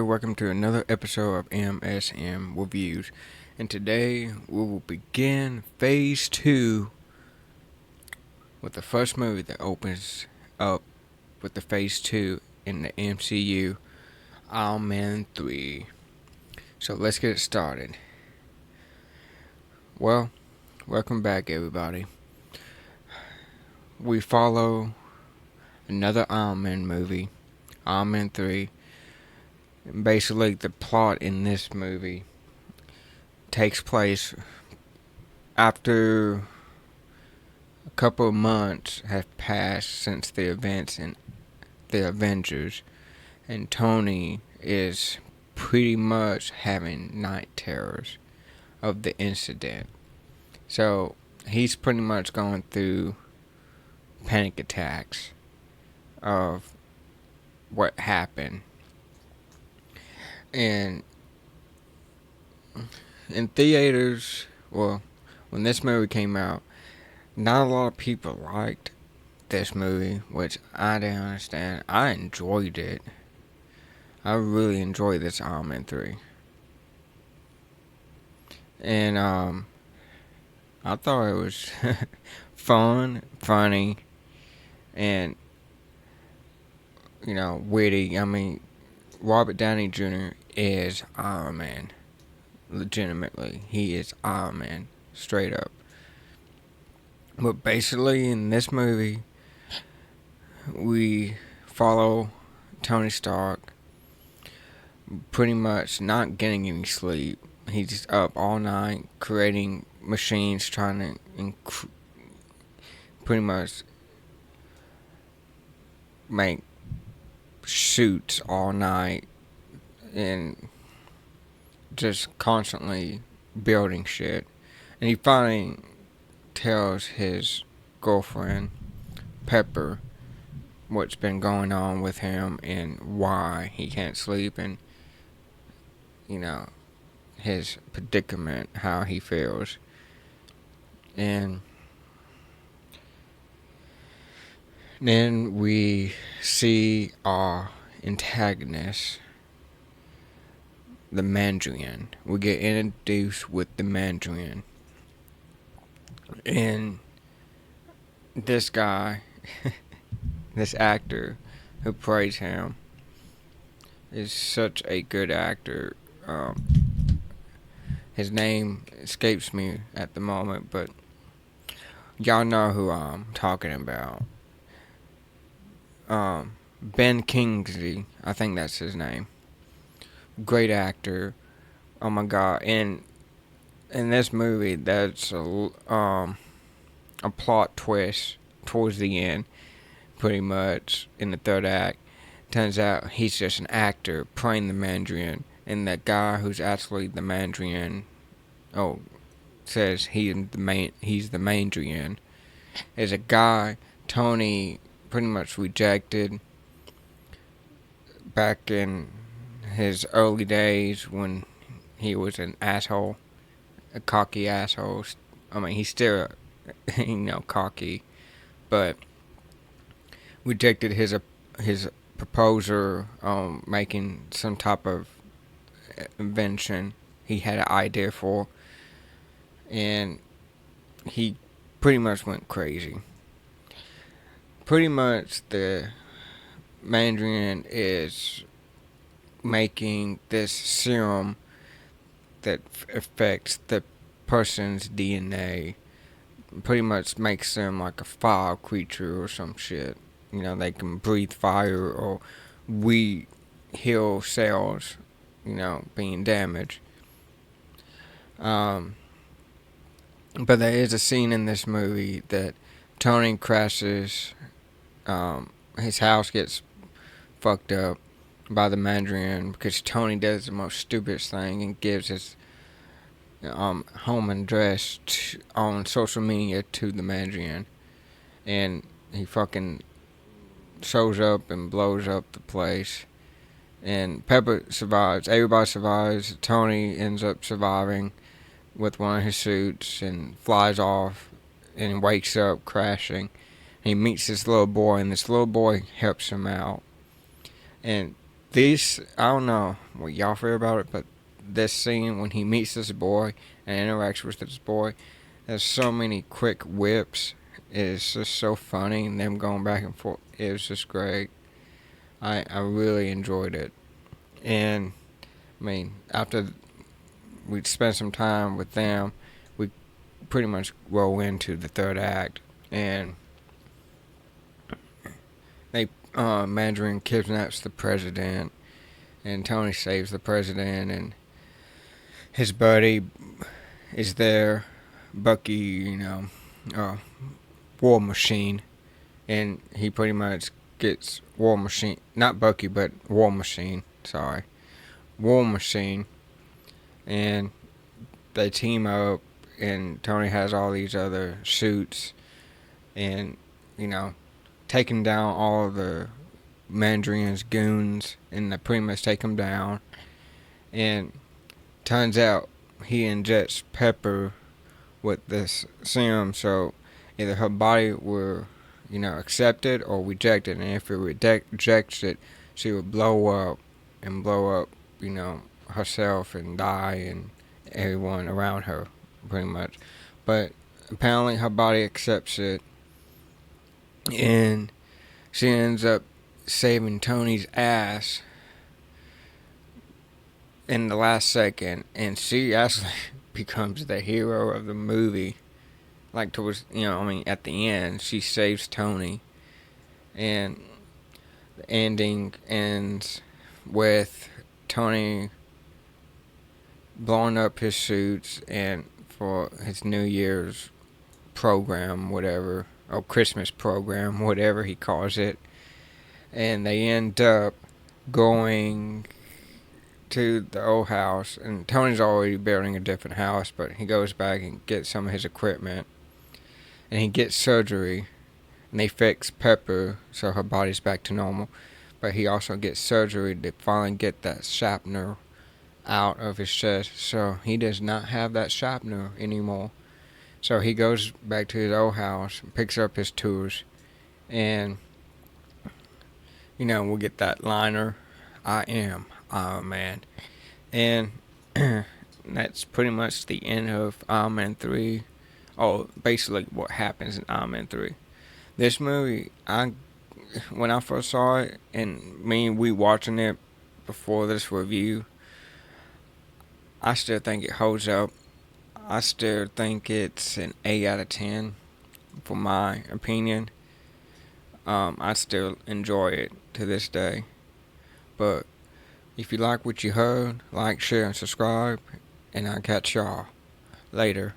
welcome to another episode of M.S.M. Reviews. And today we will begin Phase 2 with the first movie that opens up with the Phase 2 in the MCU, Iron Man 3. So let's get it started. Well, welcome back everybody. We follow another Iron Man movie, Iron Man 3. Basically, the plot in this movie takes place after a couple of months have passed since the events in the Avengers, and Tony is pretty much having night terrors of the incident. So he's pretty much going through panic attacks of what happened. And in theaters, well, when this movie came out, not a lot of people liked this movie, which I didn't understand. I enjoyed it. I really enjoyed this Iron Man 3. And I thought it was fun, funny, and witty. I mean, Robert Downey Jr. is Iron Man. Legitimately, he is Iron Man, straight up. But basically, in this movie, we follow Tony Stark pretty much not getting any sleep. He's up all night creating machines, trying to pretty much make suits all night, and just constantly building shit. And he finally tells his girlfriend, Pepper, what's been going on with him and why he can't sleep, and his predicament, how he feels. And then we see our antagonist, the Mandarin. We get introduced with the Mandarin. And this guy, this actor who plays him, is such a good actor. His name escapes me at the moment, but y'all know who I'm talking about. Ben Kingsley, I think that's his name. Great actor. Oh my god. And in this movie, that's a plot twist towards the end, pretty much in the third act. Turns out he's just an actor playing the Mandarin, and that guy who's actually the Mandarin, says he's the Mandarin, is a guy Tony pretty much rejected back in his early days when he was an asshole, a cocky asshole. I mean, he's still, cocky, but rejected his proposer on making some type of invention he had an idea for, and he pretty much went crazy. Pretty much the Mandarin is making this serum that affects the person's DNA. Pretty much makes them like a fire creature or some shit. They can breathe fire or heal cells, being damaged. But there is a scene in this movie that Tony crashes. His house gets fucked up by the Mandarin because Tony does the most stupidest thing and gives his home address on social media to the Mandarin, and he fucking shows up and blows up the place. And Pepper survives. Everybody survives. Tony ends up surviving with one of his suits and flies off and wakes up crashing. He meets this little boy, and this little boy helps him out. And This, I don't know what y'all feel about it, but this scene when he meets this boy and interacts with this boy, there's so many quick whips. It's just so funny, and them going back and forth. It was just great. I really enjoyed it. And, I mean, after we spent some time with them, we pretty much roll into the third act. And Mandarin kidnaps the president, and Tony saves the president, and his buddy is there, Bucky, War Machine, and he pretty much gets War Machine, not Bucky, but War Machine, sorry, War Machine, and they team up, and Tony has all these other suits, and, taking down all of the Mandarin's goons, and they pretty much take him down, and turns out he injects Pepper with this serum, so either her body will, accept it or reject it, and if it rejects it, she would blow up, herself and die and everyone around her, pretty much. But apparently her body accepts it, and she ends up saving Tony's ass in the last second, and she actually becomes the hero of the movie. Like towards, at the end, she saves Tony, and the ending ends with Tony blowing up his suits and for his New Year's program, whatever, or Christmas program, whatever he calls it, and they end up going to the old house, and Tony's already building a different house, but he goes back and gets some of his equipment, and he gets surgery, and they fix Pepper so her body's back to normal, but he also gets surgery to finally get that shrapnel out of his chest, so he does not have that shrapnel anymore. So he goes back to his old house, picks up his tools, and we'll get that liner, I am Iron Man. And that's pretty much the end of Iron Man 3. Oh, basically what happens in Iron Man 3. This movie, when I first saw it, and we watching it before this review, I still think it holds up. I still think it's an 8 out of 10, for my opinion. I still enjoy it to this day. But if you like what you heard, like, share, and subscribe, and I'll catch y'all later.